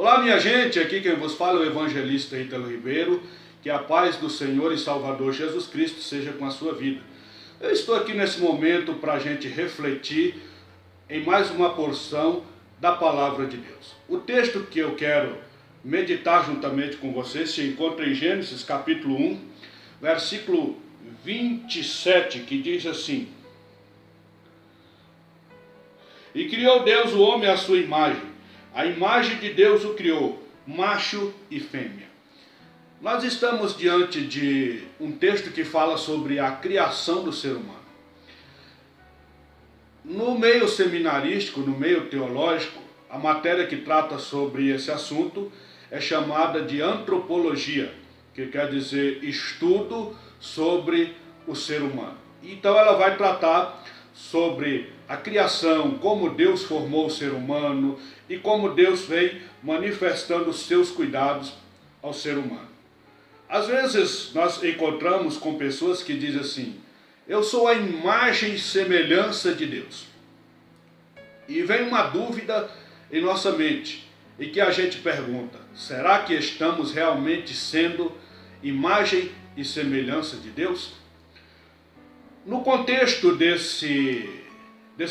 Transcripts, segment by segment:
Olá, minha gente, aqui quem vos fala é o evangelista Ítalo Ribeiro. Que a paz do Senhor e Salvador Jesus Cristo seja com a sua vida. Eu estou aqui nesse momento para a gente refletir em mais uma porção da Palavra de Deus. O texto que eu quero meditar juntamente com vocês se encontra em Gênesis capítulo 1, versículo 27, que diz assim: E criou Deus o homem à sua imagem, a imagem de Deus o criou, macho e fêmea. Nós estamos diante de um texto que fala sobre a criação do ser humano. No meio seminarístico, no meio teológico, a matéria que trata sobre esse assunto é chamada de antropologia, que quer dizer estudo sobre o ser humano. Então ela vai tratar sobre a criação, como Deus formou o ser humano e como Deus vem manifestando os seus cuidados ao ser humano. Às vezes nós encontramos com pessoas que dizem assim: eu sou a imagem e semelhança de Deus. E vem uma dúvida em nossa mente, e que a gente pergunta: será que estamos realmente sendo imagem e semelhança de Deus? No contexto desse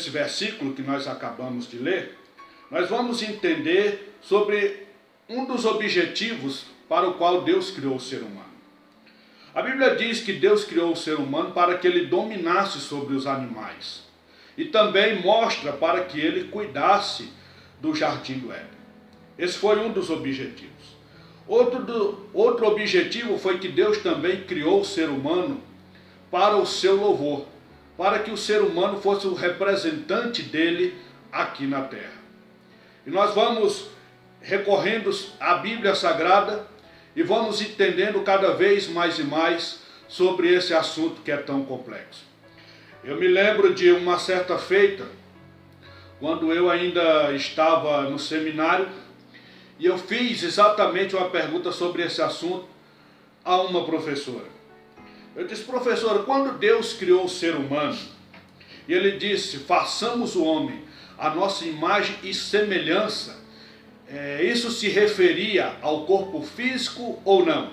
versículo que nós acabamos de ler, nós vamos entender sobre um dos objetivos para o qual Deus criou o ser humano. A Bíblia diz que Deus criou o ser humano para que ele dominasse sobre os animais. E também mostra para que ele cuidasse do jardim do Éden. Esse foi um dos objetivos. Outro objetivo foi que Deus também criou o ser humano para o seu louvor, para que o ser humano fosse o representante dele aqui na terra. E nós vamos recorrendo à Bíblia Sagrada e vamos entendendo cada vez mais e mais sobre esse assunto que é tão complexo. Eu me lembro de uma certa feita, quando eu ainda estava no seminário, e eu fiz exatamente uma pergunta sobre esse assunto a uma professora. Eu disse: professora, quando Deus criou o ser humano, e ele disse: façamos o homem a nossa imagem e semelhança, isso se referia ao corpo físico ou não?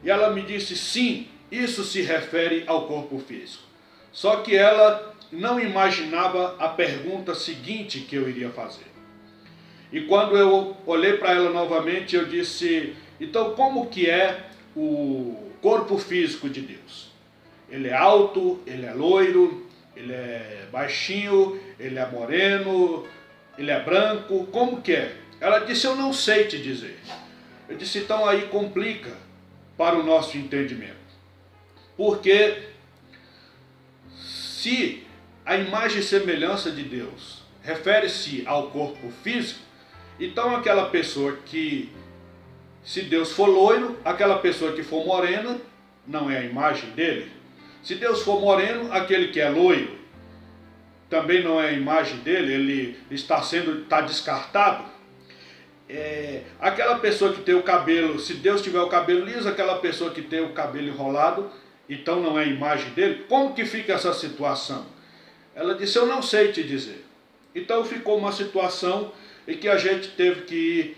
E ela me disse: sim, isso se refere ao corpo físico. Só que ela não imaginava a pergunta seguinte que eu iria fazer. E quando eu olhei para ela novamente, eu disse: então como que é o corpo físico de Deus? Ele é alto, ele é loiro, ele é baixinho, ele é moreno, ele é branco, como que é? Ela disse: eu não sei te dizer. Eu disse: então aí complica para o nosso entendimento. Porque se a imagem e semelhança de Deus refere-se ao corpo físico, então aquela pessoa que, se Deus for loiro, aquela pessoa que for morena, não é a imagem dele. Se Deus for moreno, aquele que é loiro, também não é a imagem dele, ele está descartado. Aquela pessoa que tem o cabelo, se Deus tiver o cabelo liso, aquela pessoa que tem o cabelo enrolado, então não é a imagem dele. Como que fica essa situação? Ela disse: eu não sei te dizer. Então ficou uma situação em que a gente teve que ir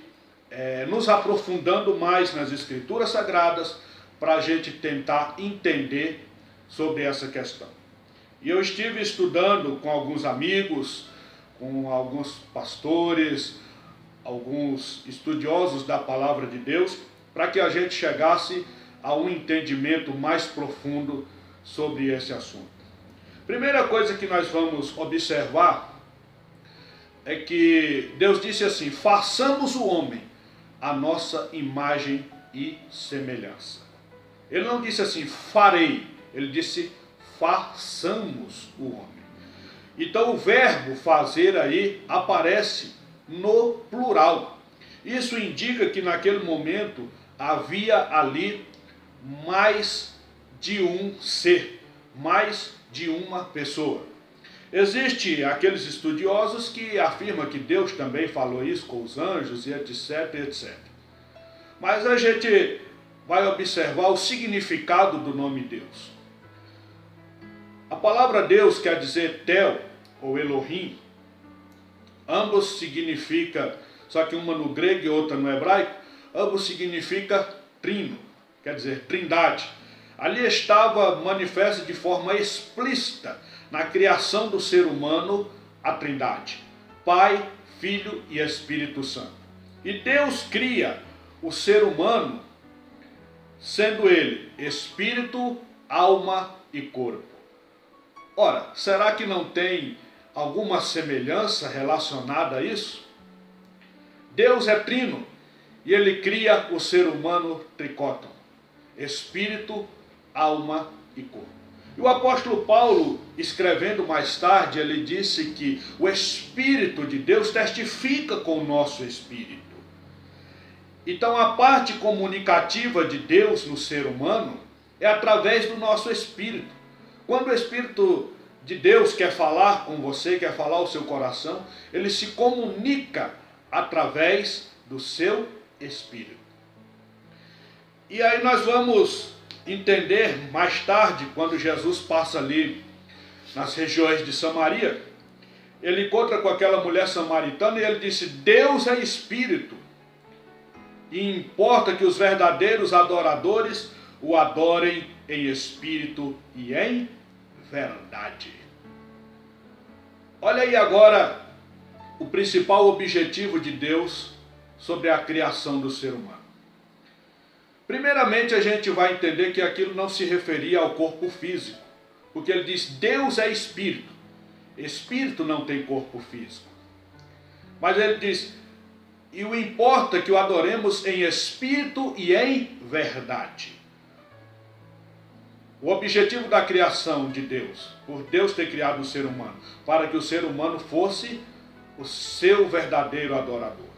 nos aprofundando mais nas Escrituras Sagradas para a gente tentar entender sobre essa questão. E eu estive estudando com alguns amigos, com alguns pastores, alguns estudiosos da Palavra de Deus, para que a gente chegasse a um entendimento mais profundo sobre esse assunto. Primeira coisa que nós vamos observar é que Deus disse assim: façamos o homem a nossa imagem e semelhança. Ele não disse assim: farei, ele disse: façamos o homem. Então o verbo fazer aí aparece no plural. Isso indica que naquele momento havia ali mais de um ser, mais de uma pessoa. Existem aqueles estudiosos que afirmam que Deus também falou isso com os anjos e etc, etc. Mas a gente vai observar o significado do nome Deus. A palavra Deus quer dizer Tel ou Elohim. Ambos significam só que uma no grego e outra no hebraico, ambos significa trino, quer dizer, trindade. Ali estava manifesta de forma explícita na criação do ser humano a trindade, Pai, Filho e Espírito Santo. E Deus cria o ser humano, sendo ele espírito, alma e corpo. Ora, será que não tem alguma semelhança relacionada a isso? Deus é trino e ele cria o ser humano tricótono, espírito, alma e corpo. E o apóstolo Paulo, escrevendo mais tarde, ele disse que o Espírito de Deus testifica com o nosso espírito. Então a parte comunicativa de Deus no ser humano é através do nosso espírito. Quando o Espírito de Deus quer falar com você, quer falar ao seu coração, ele se comunica através do seu espírito. E aí nós vamos entender mais tarde, quando Jesus passa ali nas regiões de Samaria, ele encontra com aquela mulher samaritana e ele disse: Deus é espírito, e importa que os verdadeiros adoradores o adorem em espírito e em verdade. Olha aí agora o principal objetivo de Deus sobre a criação do ser humano. Primeiramente, a gente vai entender que aquilo não se referia ao corpo físico, porque ele diz: Deus é espírito. Espírito não tem corpo físico. Mas ele diz: e o importa que o adoremos em espírito e em verdade. O objetivo da criação de Deus, por Deus ter criado o ser humano, para que o ser humano fosse o seu verdadeiro adorador,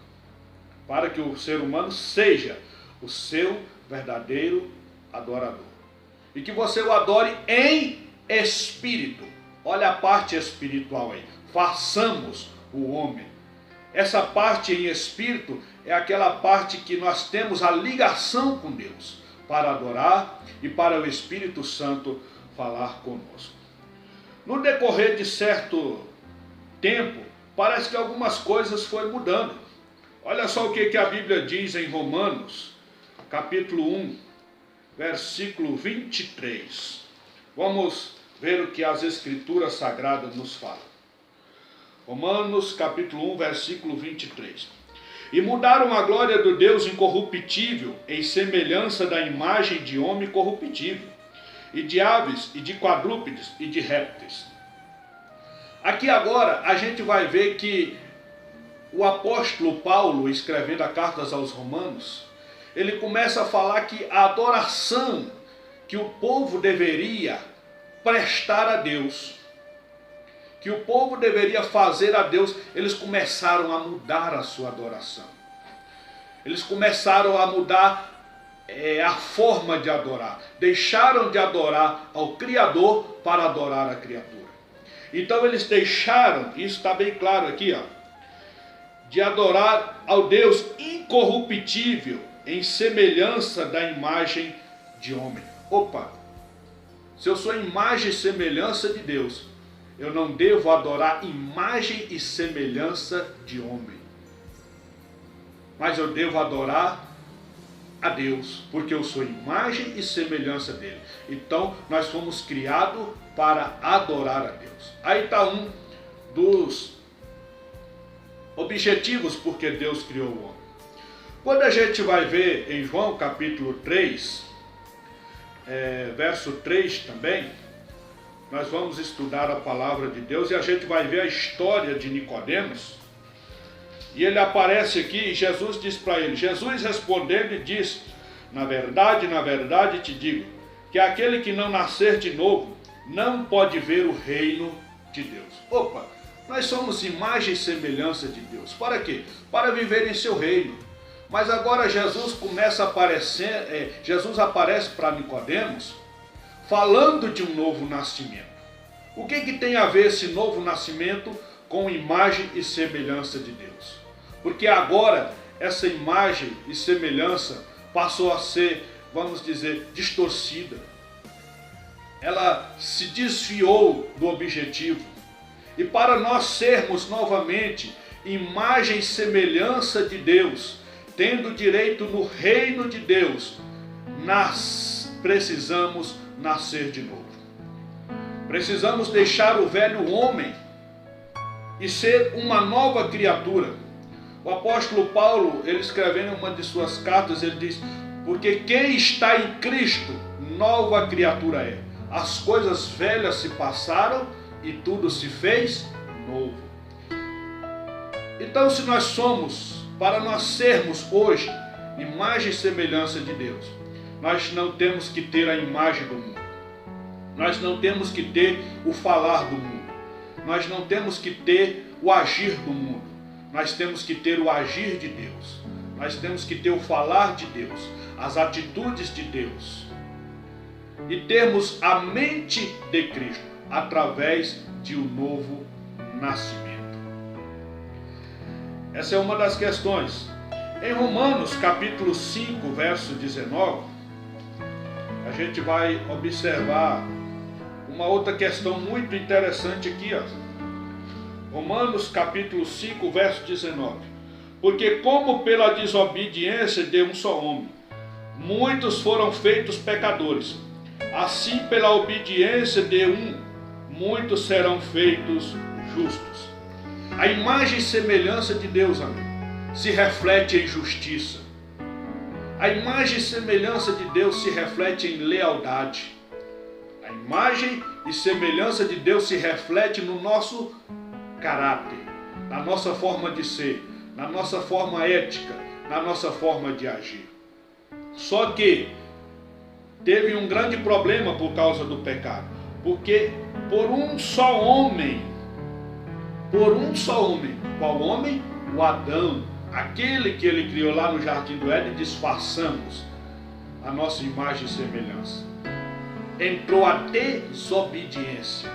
para que o ser humano seja o seu verdadeiro adorador, e que você o adore em espírito. Olha a parte espiritual aí. Façamos o homem. Essa parte em espírito é aquela parte que nós temos a ligação com Deus para adorar e para o Espírito Santo falar conosco. No decorrer de certo tempo, parece que algumas coisas foram mudando. Olha só o que a Bíblia diz em Romanos, capítulo 1, versículo 23. Vamos ver o que as Escrituras Sagradas nos falam. Romanos, capítulo 1, versículo 23. E mudaram a glória do Deus incorruptível em semelhança da imagem de homem corruptível, e de aves, e de quadrúpedes, e de répteis. Aqui agora a gente vai ver que o apóstolo Paulo, escrevendo a cartas aos Romanos, ele começa a falar que a adoração que o povo deveria prestar a Deus, que o povo deveria fazer a Deus, eles começaram a mudar a sua adoração. Eles começaram a mudar a forma de adorar. Deixaram de adorar ao Criador para adorar a criatura. Então eles deixaram, isso está bem claro aqui, de adorar ao Deus incorruptível em semelhança da imagem de homem. Opa, se eu sou imagem e semelhança de Deus, eu não devo adorar imagem e semelhança de homem, mas eu devo adorar a Deus, porque eu sou imagem e semelhança dele. Então nós fomos criados para adorar a Deus. Aí está um dos objetivos porque Deus criou o homem. Quando a gente vai ver em João capítulo 3, verso 3 também, nós vamos estudar a palavra de Deus e a gente vai ver a história de Nicodemos. E ele aparece aqui e Jesus diz para ele, Jesus respondendo diz: na verdade te digo, que aquele que não nascer de novo não pode ver o reino de Deus. Opa, nós somos imagem e semelhança de Deus. Para quê? Para viver em seu reino. Mas agora Jesus começa a aparecer, Jesus aparece para Nicodemos falando de um novo nascimento. O que tem a ver esse novo nascimento com imagem e semelhança de Deus? Porque agora essa imagem e semelhança passou a ser, vamos dizer, distorcida. Ela se desviou do objetivo. E para nós sermos novamente imagem e semelhança de Deus, tendo direito no reino de Deus, precisamos nascer de novo. Precisamos deixar o velho homem e ser uma nova criatura. O apóstolo Paulo, ele escrevendo em uma de suas cartas, ele diz: porque quem está em Cristo, nova criatura é. As coisas velhas se passaram e tudo se fez novo. Então, se nós somos, para nós sermos hoje, imagem e semelhança de Deus, nós não temos que ter a imagem do mundo. Nós não temos que ter o falar do mundo. Nós não temos que ter o agir do mundo. Nós temos que ter o agir de Deus. Nós temos que ter o falar de Deus, as atitudes de Deus. E termos a mente de Cristo através de um novo nascimento. Essa é uma das questões. Em Romanos capítulo 5, verso 19, a gente vai observar uma outra questão muito interessante aqui, ó. Romanos capítulo 5, verso 19. Porque como pela desobediência de um só homem, muitos foram feitos pecadores, assim pela obediência de um, muitos serão feitos justos. A imagem e semelhança de Deus, amigo, se reflete em justiça. A imagem e semelhança de Deus se reflete em lealdade. A imagem e semelhança de Deus se reflete no nosso caráter, na nossa forma de ser, na nossa forma ética, na nossa forma de agir. Só que teve um grande problema por causa do pecado, porque por um só homem, qual homem? O Adão, aquele que ele criou lá no Jardim do Éden, disfarçamos a nossa imagem e semelhança. Entrou a desobediência.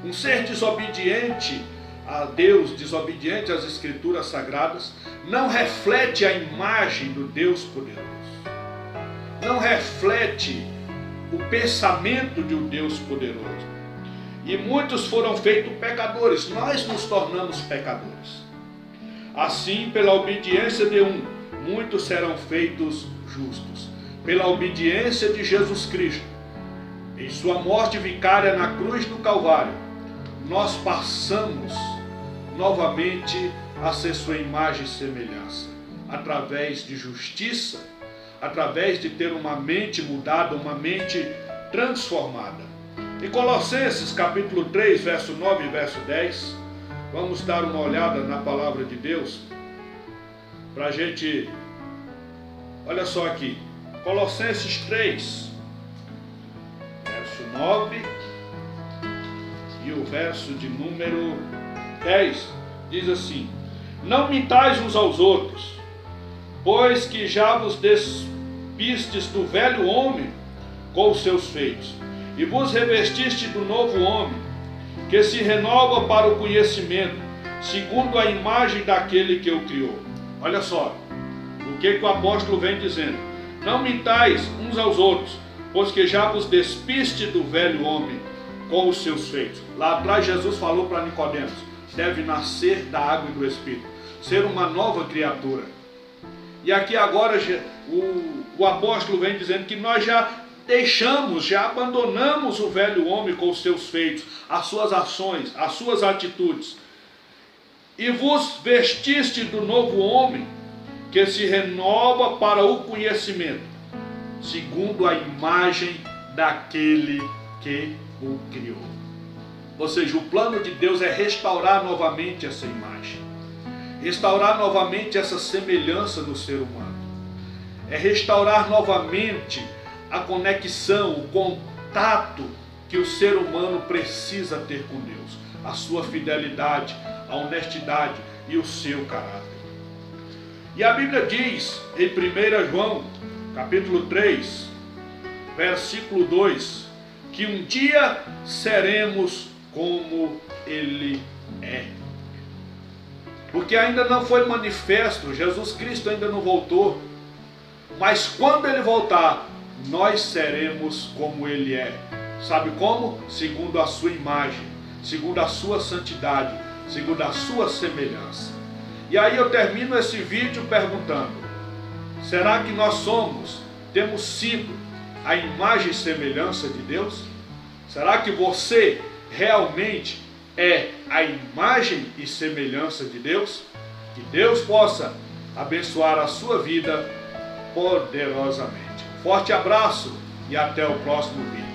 Um ser desobediente a Deus, desobediente às Escrituras Sagradas, não reflete a imagem do Deus poderoso. Não reflete o pensamento de um Deus poderoso. E muitos foram feitos pecadores. Nós nos tornamos pecadores. Assim, pela obediência de um, muitos serão feitos justos. Pela obediência de Jesus Cristo, em sua morte vicária na cruz do Calvário, nós passamos novamente a ser sua imagem e semelhança, através de justiça, através de ter uma mente mudada, uma mente transformada. Em Colossenses capítulo 3, verso 9 e verso 10, vamos dar uma olhada na palavra de Deus, para a gente, olha só aqui, Colossenses 3, verso 9 e o verso de número 10, diz assim: não mintais uns aos outros, pois que já vos despistes do velho homem com os seus feitos, e vos revestiste do novo homem, que se renova para o conhecimento, segundo a imagem daquele que o criou. Olha só, o que o apóstolo vem dizendo: não mintais uns aos outros, pois que já vos despiste do velho homem com os seus feitos. Lá atrás Jesus falou para Nicodemos: deve nascer da água e do Espírito, ser uma nova criatura. E aqui agora o apóstolo vem dizendo que nós já deixamos, já abandonamos o velho homem com os seus feitos, as suas ações, as suas atitudes, e vos vestiste do novo homem, que se renova para o conhecimento, segundo a imagem daquele que o criou. Ou seja, o plano de Deus é restaurar novamente essa imagem, restaurar novamente essa semelhança no ser humano, é restaurar novamente a conexão, o contato que o ser humano precisa ter com Deus, a sua fidelidade, a honestidade e o seu caráter. E a Bíblia diz em 1 João, capítulo 3, versículo 2, que um dia seremos como Ele é. Porque ainda não foi manifesto, Jesus Cristo ainda não voltou, mas quando Ele voltar, nós seremos como Ele é. Sabe como? Segundo a sua imagem, segundo a sua santidade, segundo a sua semelhança. E aí eu termino esse vídeo perguntando: será que nós temos sido a imagem e semelhança de Deus? Será que você realmente é a imagem e semelhança de Deus? Que Deus possa abençoar a sua vida poderosamente. Forte abraço e até o próximo vídeo.